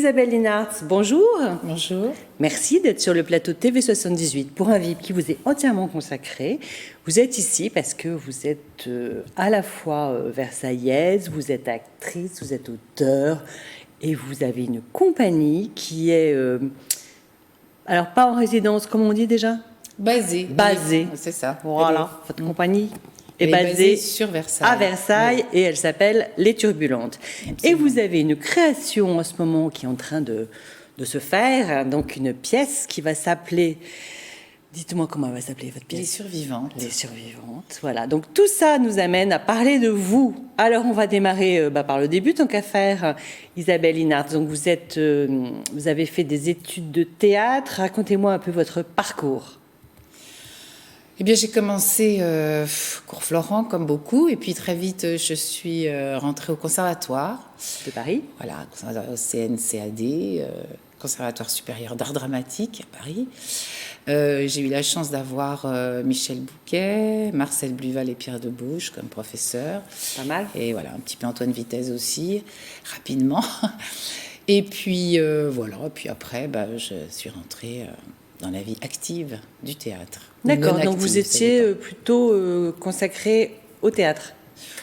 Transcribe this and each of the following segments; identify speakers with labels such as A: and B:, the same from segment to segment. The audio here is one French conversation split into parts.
A: Isabelle Linartz, bonjour.
B: Bonjour.
A: Merci d'être sur le plateau TV78 pour un VIP qui vous est entièrement consacré. Vous êtes ici parce que vous êtes à la fois versaillaise, vous êtes actrice, vous êtes auteure et vous avez une compagnie qui est... alors pas en résidence, comme on dit déjà ?
B: Basée.
A: Basée.
B: Oui, c'est ça.
A: Voilà, votre compagnie est
B: Elle
A: basée
B: sur Versailles.
A: à Versailles, oui. Et elle s'appelle Les Turbulentes. Absolument. Et vous avez une création en ce moment qui est en train de se faire, donc une pièce qui va s'appeler... Dites-moi comment elle va s'appeler, votre pièce.
B: Les Survivantes.
A: Les Survivantes, voilà. Donc tout ça nous amène à parler de vous. Alors on va démarrer par le début, tant qu'à faire. Isabelle Linartz, donc vous avez fait des études de théâtre. Racontez-moi un peu votre parcours.
B: Eh bien, j'ai commencé cours Florent, comme beaucoup, et puis très vite, je suis rentrée au conservatoire.
A: De Paris.
B: Voilà, au CNCAD, Conservatoire supérieur d'art dramatique à Paris. J'ai eu la chance d'avoir Michel Bouquet, Marcel Bluval et Pierre Debouche comme professeurs.
A: Pas mal.
B: Et voilà, un petit peu Antoine Vitesse aussi, rapidement. Et puis, voilà, puis après, je suis rentrée... dans la vie active du théâtre.
A: D'accord, donc vous étiez plutôt consacrée au théâtre.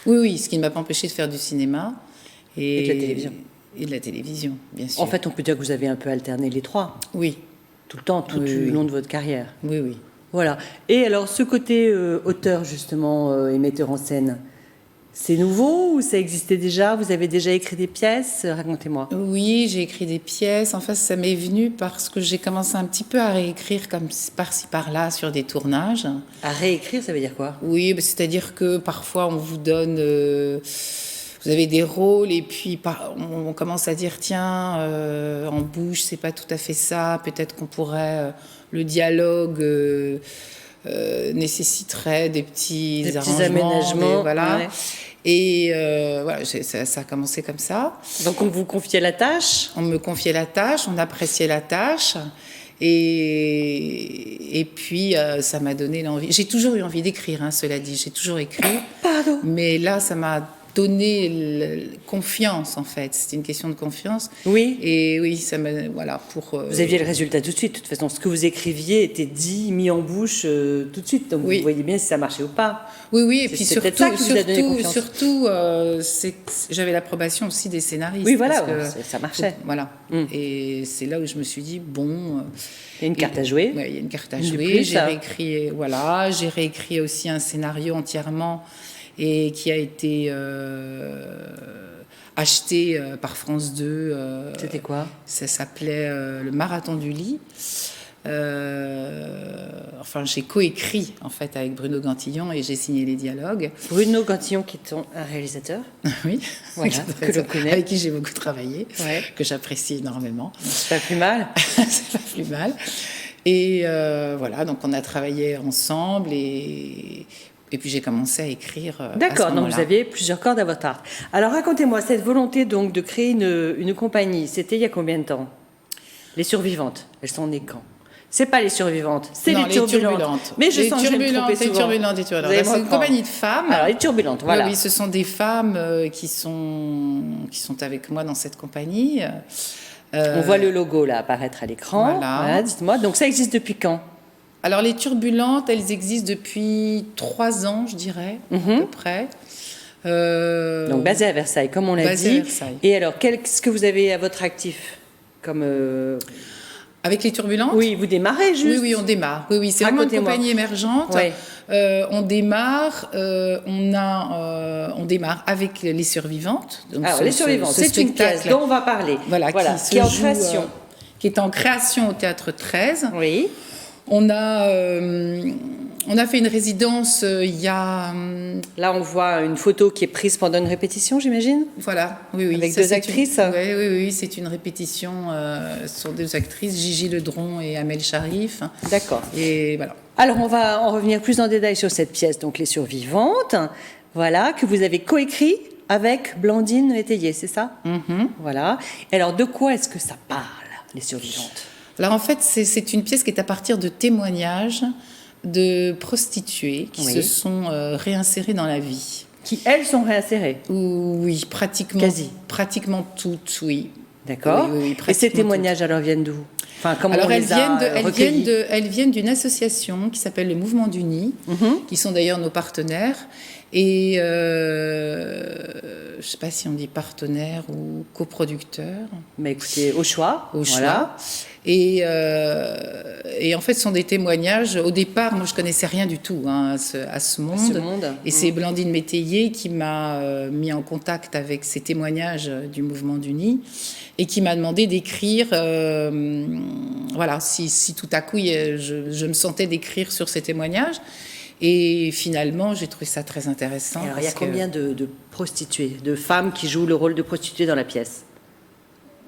B: Oui, ce qui ne m'a pas empêché de faire du cinéma.
A: Et de la télévision.
B: Et de la télévision, bien sûr.
A: En fait, on peut dire que vous avez un peu alterné les trois.
B: Oui.
A: Tout le temps, tout le long de votre carrière.
B: Oui, oui.
A: Voilà. Et alors, ce côté auteur, justement, et metteur en scène, c'est nouveau ou ça existait déjà ? Vous avez déjà écrit des pièces ? Racontez-moi.
B: Oui, j'ai écrit des pièces. En fait, ça m'est venu parce que j'ai commencé un petit peu à réécrire comme par-ci par-là sur des tournages.
A: À réécrire, ça veut dire quoi ?
B: Oui, c'est-à-dire que parfois on vous donne... vous avez des rôles et puis on commence à dire tiens, en bouche, c'est pas tout à fait ça. Peut-être qu'on pourrait... le dialogue... nécessiterait des petits
A: aménagements.
B: Voilà.
A: Ouais.
B: Et voilà, ça a commencé comme ça.
A: Donc on vous confiait la tâche ?
B: On me confiait la tâche, on appréciait la tâche. Et puis ça m'a donné l'envie. J'ai toujours eu envie d'écrire, cela dit. J'ai toujours écrit.
A: Pardon.
B: Mais là, ça m'a donné confiance, en fait. C'était une question de confiance.
A: Oui.
B: Et oui, ça m'a... Voilà, pour...
A: Vous aviez le résultat tout de suite. De toute façon, ce que vous écriviez était dit, mis en bouche tout de suite. Donc vous voyez bien si ça marchait ou pas.
B: Oui, et puis surtout, j'avais l'approbation aussi des scénaristes.
A: Oui, voilà, ça marchait.
B: Voilà. Et c'est là où je me suis dit, bon...
A: Il y a une carte à jouer.
B: Oui, il y a une carte à jouer. J'ai réécrit aussi un scénario entièrement et qui a été acheté par France 2.
A: C'était quoi ?
B: Ça s'appelait Le Marathon du lit. Enfin, j'ai coécrit en fait avec Bruno Gantillon et j'ai signé les dialogues.
A: Bruno Gantillon, qui est un réalisateur.
B: Oui,
A: voilà, que l'on connaît.
B: Avec qui j'ai beaucoup travaillé,
A: ouais.
B: Que j'apprécie énormément.
A: C'est pas plus mal.
B: C'est pas plus mal. Et voilà, donc on a travaillé ensemble et puis j'ai commencé à écrire.
A: D'accord, donc vous aviez plusieurs cordes à votre arc. Alors racontez-moi, cette volonté donc de créer une compagnie, c'était il y a combien de temps ? Les Survivantes, elles sont nées quand ? C'est pas les Survivantes, c'est les Turbulentes. Mais je sens que je vais me tromper souvent.
B: Les Turbulentes. C'est une compagnie de femmes.
A: Alors les Turbulentes, voilà.
B: Oui, ce sont des femmes qui sont avec moi dans cette compagnie.
A: On voit le logo là apparaître à l'écran. Voilà, dites-moi. Donc ça existe depuis quand ?
B: Alors les Turbulentes, elles existent depuis 3 ans, je dirais, à peu près.
A: Donc basées à Versailles, comme on l'a dit. Et alors, qu'est-ce que vous avez à votre actif comme
B: Avec les Turbulentes ?
A: Oui, vous démarrez juste.
B: Oui, on démarre. Oui, c'est vraiment une compagnie émergente. Ouais. On démarre. On démarre avec les Survivantes.
A: Donc alors, les Survivantes, c'est une pièce dont on va parler.
B: Voilà, qui est en création. Qui est en création au Théâtre 13.
A: Oui.
B: On a fait une résidence il y a...
A: Là, on voit une photo qui est prise pendant une répétition, j'imagine ?
B: Voilà, oui.
A: Avec deux actrices ?
B: Oui, c'est une répétition. Ce sont 2 actrices, Gigi Ledron et Amel Sharif.
A: D'accord.
B: Et voilà.
A: Alors, on va en revenir plus en détail sur cette pièce, donc Les Survivantes, voilà, que vous avez coécrit avec Blandine Métayer, c'est ça ? Voilà. Et alors, de quoi est-ce que ça parle, Les Survivantes ?
B: Alors en fait, c'est une pièce qui est à partir de témoignages de prostituées qui se sont réinsérées dans la vie.
A: Qui, elles, sont réinsérées ?
B: Oui, pratiquement.
A: Quasi.
B: Pratiquement toutes, oui.
A: D'accord.
B: Oui,
A: Et ces
B: pratiquement
A: témoignages, alors, viennent d'où? Enfin, comment
B: Alors
A: on les a recueillis?
B: elles viennent d'une association qui s'appelle le Mouvement d'Uni, qui sont d'ailleurs nos partenaires. Et je ne sais pas si on dit partenaire ou coproducteur.
A: Mais écoutez, au choix.
B: Au
A: Voilà.
B: choix. Et en fait, ce sont des témoignages. Au départ, moi, je connaissais rien du tout à ce monde. Et c'est Blandine Métayer qui m'a mis en contact avec ces témoignages du Mouvement d'Uni et qui m'a demandé d'écrire. Voilà, si tout à coup je me sentais d'écrire sur ces témoignages. Et finalement, j'ai trouvé ça très intéressant.
A: Alors, il y a combien de prostituées, de femmes qui jouent le rôle de prostituée dans la pièce?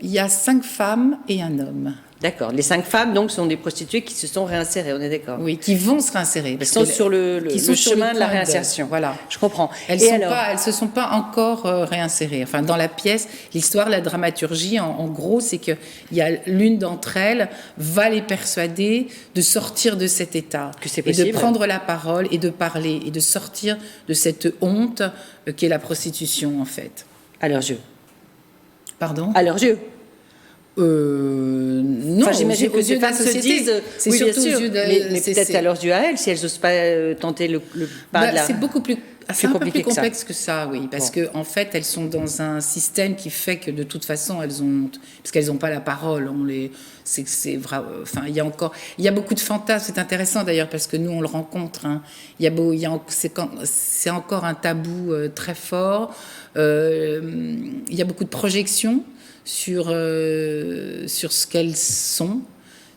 B: Il y a 5 femmes et un homme.
A: D'accord. Les 5 femmes, donc, sont des prostituées qui se sont réinsérées, on est d'accord?
B: Oui, qui vont se réinsérer.
A: Qui sont sur le chemin de la réinsertion.
B: Voilà.
A: Je comprends.
B: Elles ne se sont pas encore réinsérées. Enfin, dans la pièce, l'histoire, la dramaturgie, en gros, c'est qu'il y a l'une d'entre elles va les persuader de sortir de cet état.
A: Que c'est possible.
B: Et de prendre la parole et de parler et de sortir de cette honte qu'est la prostitution, en fait.
A: À leurs yeux.
B: Pardon?
A: À leurs yeux.
B: Non,
A: enfin, j'imagine que ces femmes se disent,
B: c'est surtout aux yeux de,
A: mais peut-être à leurs yeux à elles, si elles n'osent pas tenter le pas de la...
B: C'est beaucoup plus... C'est un peu plus complexe que ça, oui, parce
A: bon.
B: que en fait, elles sont dans un système qui fait que de toute façon, elles ont, parce qu'elles n'ont pas la parole, c'est vrai. Enfin, il y a beaucoup de fantasmes. C'est intéressant d'ailleurs parce que nous, on le rencontre. Hein. C'est encore un tabou très fort. Il y a beaucoup de projections sur ce qu'elles sont,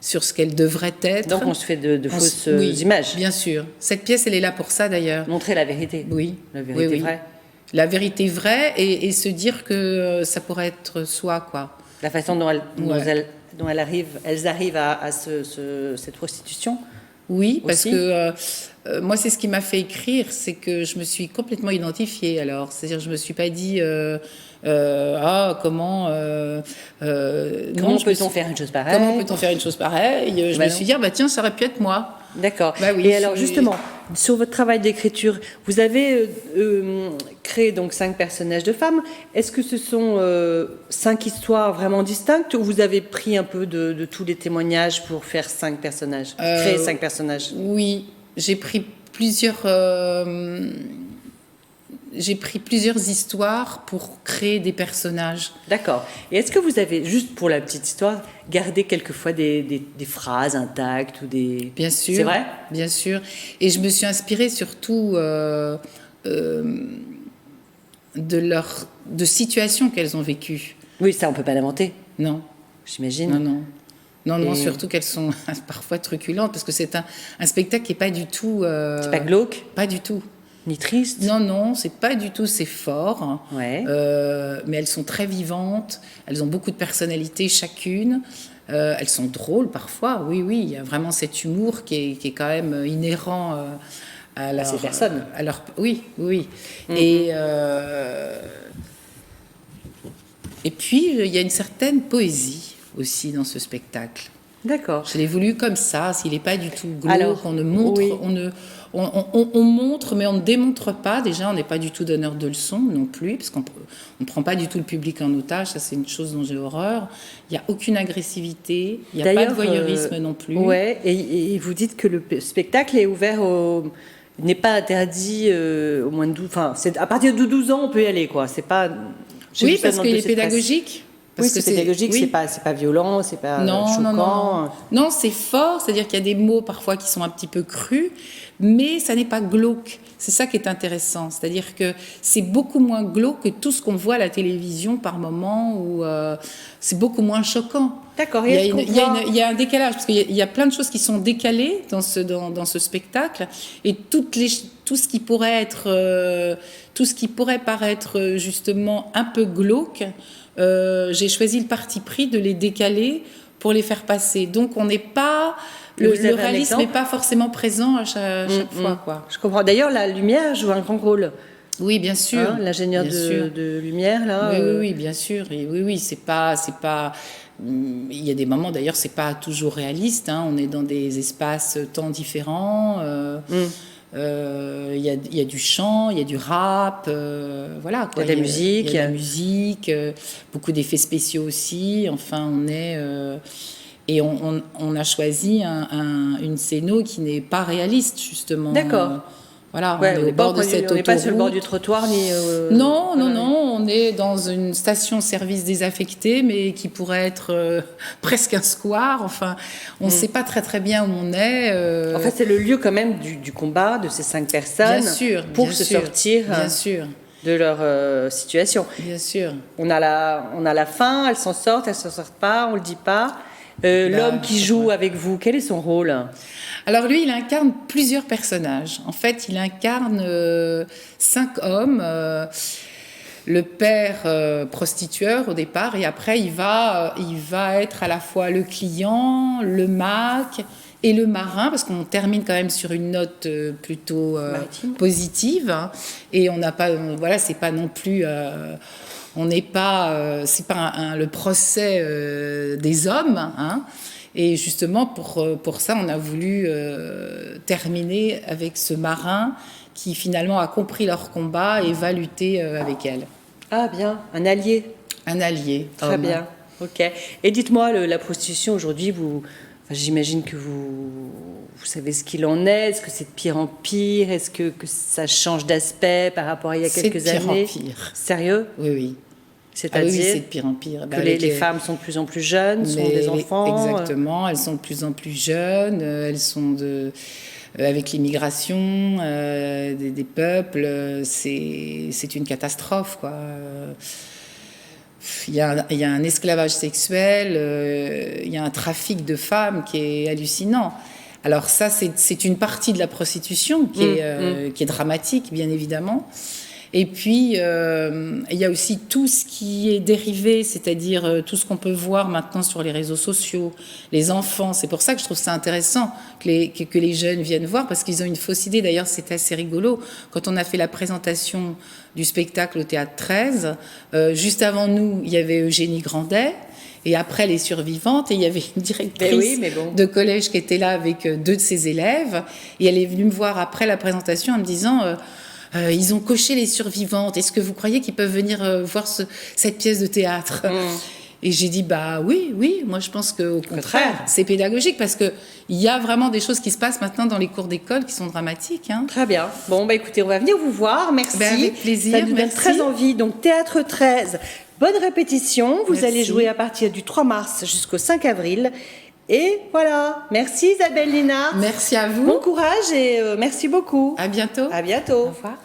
B: sur ce qu'elles devraient être.
A: Donc on se fait de fausses images.
B: Bien sûr. Cette pièce, elle est là pour ça d'ailleurs.
A: Montrer la vérité.
B: Oui.
A: La vérité vraie.
B: La vérité vraie et se dire que ça pourrait être soi, quoi.
A: La façon dont elles arrivent à cette prostitution.
B: Oui, parce que moi, c'est ce qui m'a fait écrire, c'est que je me suis complètement identifiée. Alors, c'est-à-dire, je me suis pas dit comment
A: peut-on faire une chose pareille?
B: Comment peut-on faire une chose pareille? Je me suis dit tiens, ça aurait pu être moi.
A: D'accord.
B: Bah oui,
A: et alors justement, sur votre travail d'écriture, vous avez créé donc 5 personnages de femmes. Est-ce que ce sont 5 histoires vraiment distinctes ou vous avez pris un peu de tous les témoignages pour faire 5 personnages, créer 5 personnages?
B: Oui, j'ai pris plusieurs histoires pour créer des personnages.
A: D'accord. Et est-ce que vous avez, juste pour la petite histoire, gardé quelquefois des phrases intactes ou des...
B: Bien sûr.
A: C'est vrai?
B: Bien sûr. Et je me suis inspirée surtout de situations qu'elles ont vécues.
A: Oui, ça, on ne peut pas l'inventer.
B: Non.
A: J'imagine.
B: Non, surtout qu'elles sont parfois truculentes, parce que c'est un spectacle qui n'est pas du tout...
A: c'est pas glauque?
B: Pas du tout.
A: Ni triste?
B: Non, c'est pas du tout, c'est fort.
A: Ouais.
B: Mais elles sont très vivantes, elles ont beaucoup de personnalité chacune. Elles sont drôles parfois, oui, il y a vraiment cet humour qui est quand même inhérent à
A: ces personnes.
B: Oui.
A: Mm-hmm.
B: Et puis, il y a une certaine poésie aussi dans ce spectacle.
A: D'accord.
B: Je l'ai voulu comme ça, s'il n'est pas du tout glauque.
A: Alors,
B: on ne montre,
A: oui.
B: on montre, mais on ne démontre pas. Déjà, on n'est pas du tout donneur de leçons non plus, parce qu'on ne prend pas du tout le public en otage. Ça, c'est une chose dont j'ai horreur. Il n'y a aucune agressivité, il n'y a pas de voyeurisme non plus.
A: Ouais, et vous dites que le spectacle est ouvert n'est pas interdit au moins de 12... Enfin, à partir de 12 ans, on peut y aller, quoi. C'est pas...
B: Oui, parce qu'il est pédagogique.
A: Oui, c'est pédagogique, c'est pas violent, c'est pas choquant.
B: Non, c'est fort, c'est-à-dire qu'il y a des mots parfois qui sont un petit peu crus, mais ça n'est pas glauque. C'est ça qui est intéressant, c'est-à-dire que c'est beaucoup moins glauque que tout ce qu'on voit à la télévision par moment, où c'est beaucoup moins choquant.
A: D'accord.
B: Il y a un décalage, parce qu'il y a plein de choses qui sont décalées dans ce spectacle, et tout ce qui pourrait paraître justement un peu glauque, j'ai choisi le parti pris de les décaler pour les faire passer. Donc on n'est pas... Le réalisme n'est pas forcément présent à chaque fois, quoi.
A: Je comprends. D'ailleurs, la lumière joue un grand rôle.
B: Oui, bien sûr.
A: Hein, l'ingénieur de lumière, là.
B: Oui, bien sûr. Et oui, c'est pas... Il y a des moments, d'ailleurs, c'est pas toujours réaliste. Hein. On est dans des espaces temps différents. Il y a du chant, il y a du rap, voilà quoi.
A: Il y a de la musique.
B: Il y a de la musique, beaucoup d'effets spéciaux aussi. Enfin, et on a choisi une scéno qui n'est pas réaliste, justement.
A: D'accord.
B: Voilà,
A: Ouais,
B: on est au bord de cette autoroute.
A: On n'est pas sur le bord du trottoir ni.
B: Non, on est dans une station-service désaffectée, mais qui pourrait être presque un square. Enfin, on ne sait pas très très bien où on est.
A: En fait, c'est le lieu quand même du combat de ces 5 personnes.
B: Bien sûr,
A: pour se sortir.
B: Bien sûr.
A: De leur situation.
B: Bien sûr.
A: On a la fin, elles s'en sortent pas, on le dit pas. L'homme qui joue avec vous, quel est son rôle ?
B: Alors lui, il incarne plusieurs personnages. En fait, il incarne 5 hommes. Le père prostitueur au départ, et après il va être à la fois le client, le mac et le marin, parce qu'on termine quand même sur une note plutôt positive, hein, et on n'a pas, voilà, c'est pas non plus, on n'est pas, c'est pas le procès des hommes, hein. Et justement pour ça, on a voulu terminer avec ce marin qui finalement a compris leur combat et va lutter avec elle.
A: Ah bien, un allié.
B: Un allié.
A: Très bien, ok. Et dites-moi, la prostitution aujourd'hui, j'imagine que vous savez ce qu'il en est. Est-ce que c'est de pire en pire ? Est-ce que ça change d'aspect par rapport à il y a quelques années ?
B: C'est de pire en pire.
A: Sérieux ?
B: Oui.
A: C'est-à-dire
B: oui, c'est de pire en pire.
A: Que les femmes sont de plus en plus jeunes, sont des enfants.
B: Exactement, elles sont de plus en plus jeunes, elles sont avec l'immigration des peuples, c'est une catastrophe, quoi. Il y a un esclavage sexuel, il y a un trafic de femmes qui est hallucinant. Alors ça, c'est une partie de la prostitution qui est dramatique, bien évidemment. Et puis, il y a aussi tout ce qui est dérivé, c'est-à-dire tout ce qu'on peut voir maintenant sur les réseaux sociaux, les enfants. C'est pour ça que je trouve ça intéressant que les jeunes viennent voir, parce qu'ils ont une fausse idée. D'ailleurs, c'est assez rigolo. Quand on a fait la présentation du spectacle au Théâtre 13, juste avant nous, il y avait Eugénie Grandet, et après les survivantes, et il y avait une directrice de collège qui était là avec 2 de ses élèves, et elle est venue me voir après la présentation en me disant... ils ont coché les survivantes. Est-ce que vous croyez qu'ils peuvent venir voir cette pièce de théâtre ? Et j'ai dit, oui, moi je pense qu'au contraire, c'est pédagogique, parce qu'il y a vraiment des choses qui se passent maintenant dans les cours d'école qui sont dramatiques. Hein.
A: Très bien. Bon, écoutez, on va venir vous voir. Merci.
B: Avec plaisir.
A: Ça nous donne très envie. Donc, Théâtre 13, bonne répétition. Vous allez jouer à partir du 3 mars jusqu'au 5 avril. Et voilà. Merci Isabelle Liénard.
B: Merci à vous.
A: Bon courage et merci beaucoup.
B: À bientôt.
A: À bientôt.
B: Au revoir.